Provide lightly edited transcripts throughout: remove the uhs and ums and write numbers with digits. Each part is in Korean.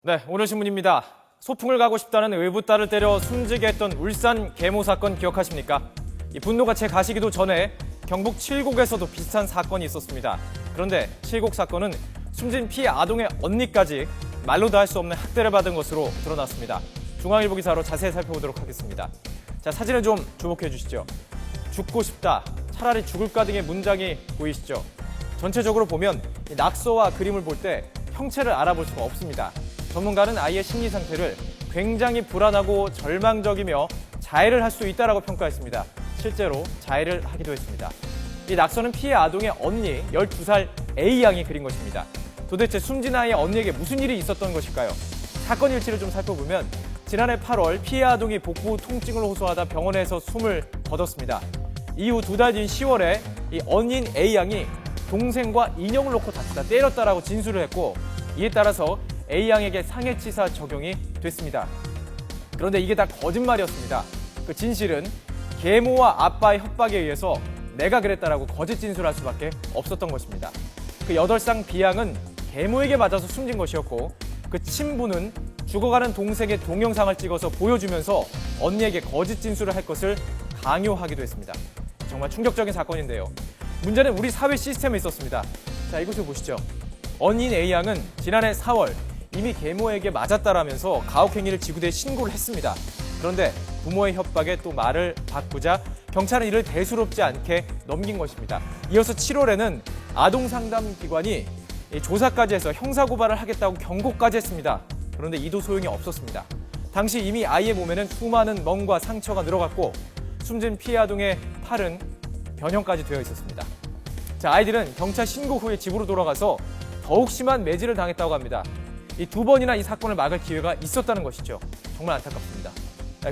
네, 오늘 신문입니다. 소풍을 가고 싶다는 외부딸을 때려 숨지게 했던 울산 계모 사건 기억하십니까? 이 분노가 채 가시기도 전에 경북 칠곡에서도 비슷한 사건이 있었습니다. 그런데 칠곡 사건은 숨진 피해 아동의 언니까지 말로도 할 수 없는 학대를 받은 것으로 드러났습니다. 중앙일보 기사로 자세히 살펴보도록 하겠습니다. 자, 사진을 좀 주목해 주시죠. 죽고 싶다, 차라리 죽을까 등의 문장이 보이시죠? 전체적으로 보면 이 낙서와 그림을 볼 때 형체를 알아볼 수가 없습니다. 전문가는 아이의 심리 상태를 굉장히 불안하고 절망적이며 자해를 할 수 있다라고 평가했습니다. 실제로 자해를 하기도 했습니다. 이 낙서는 피해 아동의 언니 12살 A양이 그린 것입니다. 도대체 숨진 아이의 언니에게 무슨 일이 있었던 것일까요? 사건 일치를 좀 살펴보면 지난해 8월 피해 아동이 복부 통증을 호소하다 병원에서 숨을 거뒀습니다. 이후 2달 뒤인 10월에 이 언니인 A양이 동생과 인형을 놓고 다투다 때렸다라고 진술을 했고, 이에 따라서 A양에게 상해치사 적용이 됐습니다. 그런데 이게 다 거짓말이었습니다. 그 진실은 계모와 아빠의 협박에 의해서 내가 그랬다라고 거짓 진술할 수밖에 없었던 것입니다. 그 8살 B양은 계모에게 맞아서 숨진 것이었고, 그 친부는 죽어가는 동생의 동영상을 찍어서 보여주면서 언니에게 거짓 진술을 할 것을 강요하기도 했습니다. 정말 충격적인 사건인데요. 문제는 우리 사회 시스템에 있었습니다. 자, 이곳을 보시죠. 언니인 A양은 지난해 4월 이미 계모에게 맞았다라면서 가혹행위를 지구대에 신고를 했습니다. 그런데 부모의 협박에 또 말을 바꾸자 경찰은 이를 대수롭지 않게 넘긴 것입니다. 이어서 7월에는 아동상담기관이 조사까지 해서 형사고발을 하겠다고 경고까지 했습니다. 그런데 이도 소용이 없었습니다. 당시 이미 아이의 몸에는 수많은 멍과 상처가 늘어갔고 숨진 피해 아동의 팔은 변형까지 되어 있었습니다. 자, 아이들은 경찰 신고 후에 집으로 돌아가서 더욱 심한 매질을 당했다고 합니다. 이 2번이나 이 사건을 막을 기회가 있었다는 것이죠. 정말 안타깝습니다.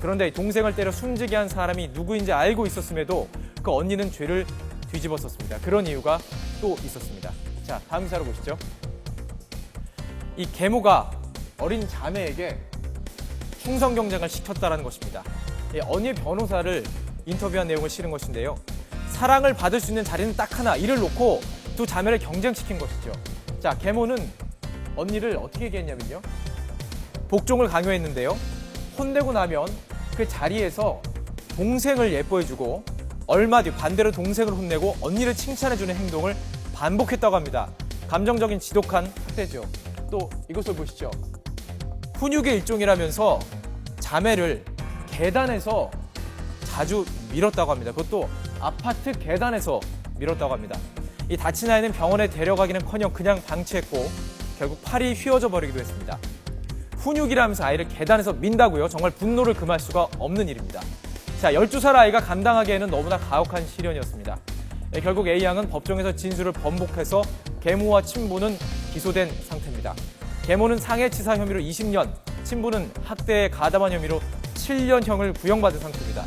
그런데 동생을 때려 숨지게 한 사람이 누구인지 알고 있었음에도 그 언니는 죄를 뒤집었었습니다. 그런 이유가 또 있었습니다. 자, 다음 기사로 보시죠. 이 계모가 어린 자매에게 충성 경쟁을 시켰다는 것입니다. 언니의 변호사를 인터뷰한 내용을 실은 것인데요. 사랑을 받을 수 있는 자리는 딱 하나, 이를 놓고 두 자매를 경쟁시킨 것이죠. 자, 계모는 언니를 어떻게 얘기했냐면요. 복종을 강요했는데요. 혼내고 나면 그 자리에서 동생을 예뻐해주고 얼마 뒤 반대로 동생을 혼내고 언니를 칭찬해주는 행동을 반복했다고 합니다. 감정적인 지독한 학대죠. 또 이것을 보시죠. 훈육의 일종이라면서 자매를 계단에서 자주 밀었다고 합니다. 그것도 아파트 계단에서 밀었다고 합니다. 이 다친 아이는 병원에 데려가기는커녕 그냥 방치했고 결국 팔이 휘어져 버리기도 했습니다. 훈육이라면서 아이를 계단에서 민다고요? 정말 분노를 금할 수가 없는 일입니다. 자, 12살 아이가 감당하기에는 너무나 가혹한 시련이었습니다. 결국 A양은 법정에서 진술을 번복해서 계모와 친부는 기소된 상태입니다. 계모는 상해치사 혐의로 20년, 친부는 학대에 가담한 혐의로 7년형을 구형받은 상태입니다.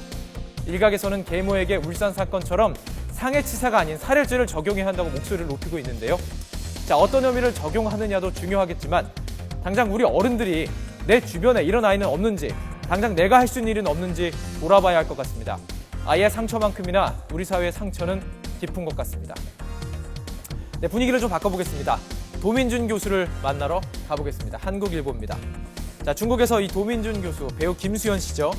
일각에서는 계모에게 울산 사건처럼 상해치사가 아닌 살해죄를 적용해야 한다고 목소리를 높이고 있는데요. 자, 어떤 혐의를 적용하느냐도 중요하겠지만 당장 우리 어른들이 내 주변에 이런 아이는 없는지, 당장 내가 할 수 있는 일은 없는지 돌아봐야 할 것 같습니다. 아이의 상처만큼이나 우리 사회의 상처는 깊은 것 같습니다. 네, 분위기를 좀 바꿔보겠습니다. 도민준 교수를 만나러 가보겠습니다. 한국일보입니다. 자, 중국에서 이 도민준 교수, 배우 김수현 씨죠.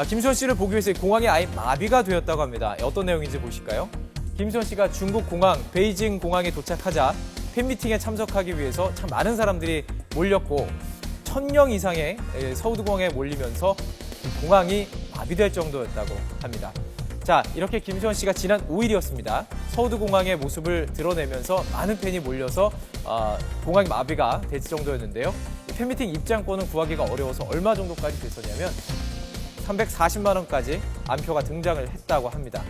김수현 씨를 보기 위해서 공항에 아예 마비가 되었다고 합니다. 어떤 내용인지 보실까요? 김수현 씨가 중국 공항, 베이징 공항에 도착하자 팬미팅에 참석하기 위해서 참 많은 사람들이 몰렸고 1000명 이상의 서울공항에 몰리면서 공항이 마비될 정도였다고 합니다. 자, 이렇게 김수현 씨가 지난 5일이었습니다. 서울공항의 모습을 드러내면서 많은 팬이 몰려서 공항이 마비가 될 정도였는데요. 팬미팅 입장권을 구하기가 어려워서 얼마 정도까지 됐었냐면 340만 원까지 안표가 등장을 했다고 합니다.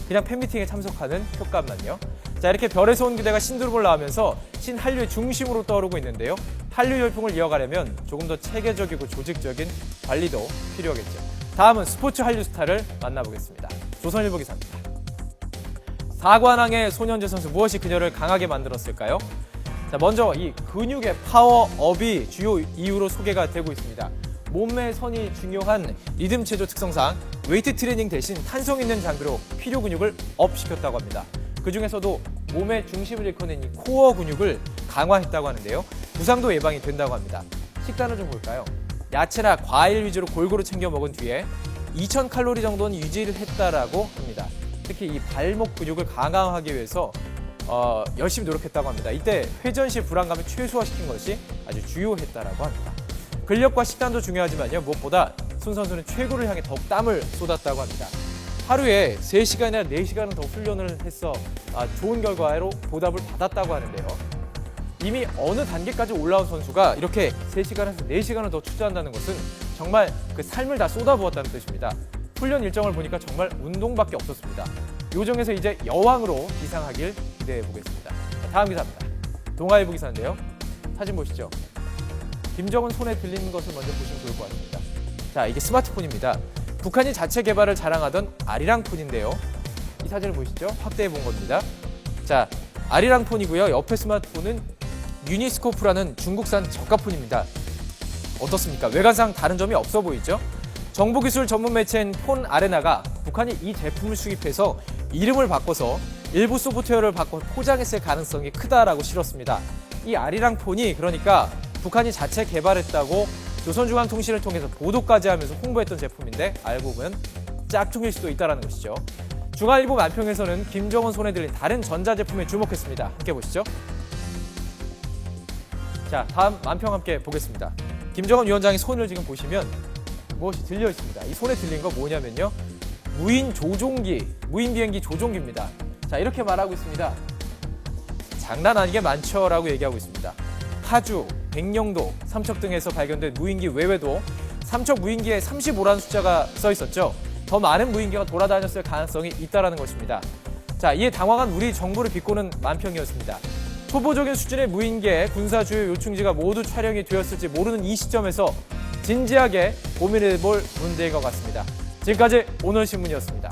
그냥 팬미팅에 참석하는 표값만요. 자, 이렇게 별에서 온 그대가 신두릅을 나오면서 신한류의 중심으로 떠오르고 있는데요. 한류 열풍을 이어가려면 조금 더 체계적이고 조직적인 관리도 필요하겠죠. 다음은 스포츠 한류 스타를 만나보겠습니다. 조선일보 기사입니다. 사관왕의 손현재 선수, 무엇이 그녀를 강하게 만들었을까요? 자, 먼저 이 근육의 파워업이 주요 이유로 소개가 되고 있습니다. 몸매 선이 중요한 리듬 체조 특성상 웨이트 트레이닝 대신 탄성 있는 장비로 필요 근육을 업시켰다고 합니다. 그중에서도 몸의 중심을 일컫는 이 코어 근육을 강화했다고 하는데요. 부상도 예방이 된다고 합니다. 식단을 좀 볼까요? 야채나 과일 위주로 골고루 챙겨 먹은 뒤에 2000칼로리 정도는 유지를 했다라고 합니다. 특히 이 발목 근육을 강화하기 위해서 열심히 노력했다고 합니다. 이때 회전 시 불안감을 최소화시킨 것이 아주 주요했다라고 합니다. 근력과 식단도 중요하지만요. 무엇보다 손 선수는 최고를 향해 더욱 땀을 쏟았다고 합니다. 하루에 3시간이나 4시간은 더 훈련을 해서 좋은 결과로 보답을 받았다고 하는데요. 이미 어느 단계까지 올라온 선수가 이렇게 3시간에서 4시간을 더 투자한다는 것은 정말 그 삶을 다 쏟아부었다는 뜻입니다. 훈련 일정을 보니까 정말 운동밖에 없었습니다. 요정에서 이제 여왕으로 기상하길 기대해 보겠습니다. 다음 기사입니다. 동아일보 기사인데요. 사진 보시죠. 김정은 손에 들리는 것을 먼저 보시면 좋을 것 같습니다. 자, 이게 스마트폰입니다. 북한이 자체 개발을 자랑하던 아리랑폰인데요. 이 사진을 보시죠. 확대해 본 겁니다. 자, 아리랑폰이고요. 옆에 스마트폰은 유니스코프라는 중국산 저가폰입니다. 어떻습니까? 외관상 다른 점이 없어 보이죠? 정보기술 전문 매체인 폰 아레나가 북한이 이 제품을 수입해서 이름을 바꿔서 일부 소프트웨어를 바꿔 포장했을 가능성이 크다라고 실었습니다. 이 아리랑폰이 그러니까 북한이 자체 개발했다고 조선중앙통신을 통해서 보도까지 하면서 홍보했던 제품인데 알고 보면 짝퉁일 수도 있다는 것이죠. 중앙일보 만평에서는 김정은 손에 들린 다른 전자제품에 주목했습니다. 함께 보시죠. 자, 다음 만평 함께 보겠습니다. 김정은 위원장의 손을 지금 보시면 무엇이 들려 있습니다. 이 손에 들린 거 뭐냐면요. 무인 조종기, 무인 비행기 조종기입니다. 자, 이렇게 말하고 있습니다. 장난 아니게 많죠라고 얘기하고 있습니다. 파주, 백령도, 삼척 등에서 발견된 무인기 외에도 삼척 무인기에 35라는 숫자가 써 있었죠. 더 많은 무인기가 돌아다녔을 가능성이 있다는 것입니다. 자, 이에 당황한 우리 정부를 비꼬는 만평이었습니다. 초보적인 수준의 무인기에 군사 주요 요충지가 모두 촬영이 되었을지 모르는 이 시점에서 진지하게 고민해볼 문제인 것 같습니다. 지금까지 오늘신문이었습니다.